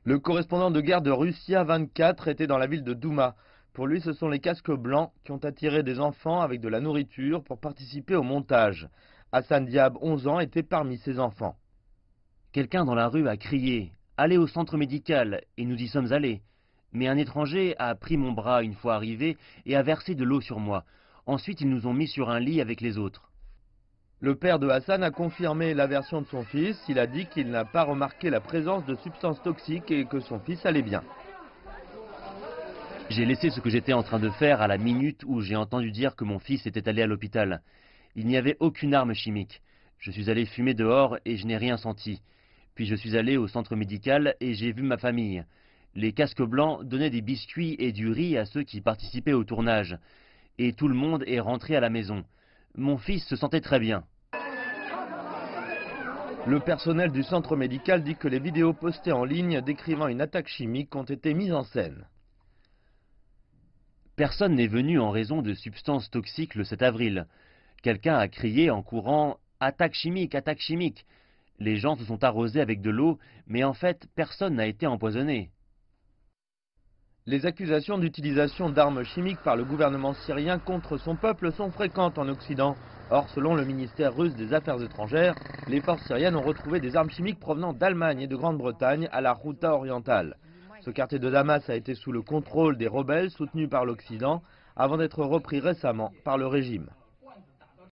Le correspondant de guerre de Russia 24 était dans la ville de Douma. Pour lui, ce sont les casques blancs qui ont attiré des enfants avec de la nourriture pour participer au montage. Hassan Diab, 11 ans, était parmi ces enfants. Quelqu'un dans la rue a crié « Allez au centre médical » et nous y sommes allés. Mais un étranger a pris mon bras une fois arrivé et a versé de l'eau sur moi. Ensuite, ils nous ont mis sur un lit avec les autres. Le père de Hassan a confirmé la version de son fils. Il a dit qu'il n'a pas remarqué la présence de substances toxiques et que son fils allait bien. J'ai laissé ce que j'étais en train de faire à la minute où j'ai entendu dire que mon fils était allé à l'hôpital. Il n'y avait aucune arme chimique. Je suis allé fumer dehors et je n'ai rien senti. Puis je suis allé au centre médical et j'ai vu ma famille. Les casques blancs donnaient des biscuits et du riz à ceux qui participaient au tournage. Et tout le monde est rentré à la maison. Mon fils se sentait très bien. Le personnel du centre médical dit que les vidéos postées en ligne décrivant une attaque chimique ont été mises en scène. Personne n'est venu en raison de substances toxiques le 7 avril. Quelqu'un a crié en courant « Attaque chimique, attaque chimique !» Les gens se sont arrosés avec de l'eau, mais en fait, personne n'a été empoisonné. Les accusations d'utilisation d'armes chimiques par le gouvernement syrien contre son peuple sont fréquentes en Occident. Or, selon le ministère russe des Affaires étrangères, les forces syriennes ont retrouvé des armes chimiques provenant d'Allemagne et de Grande-Bretagne à la Ghouta orientale. Ce quartier de Damas a été sous le contrôle des rebelles soutenus par l'Occident avant d'être repris récemment par le régime.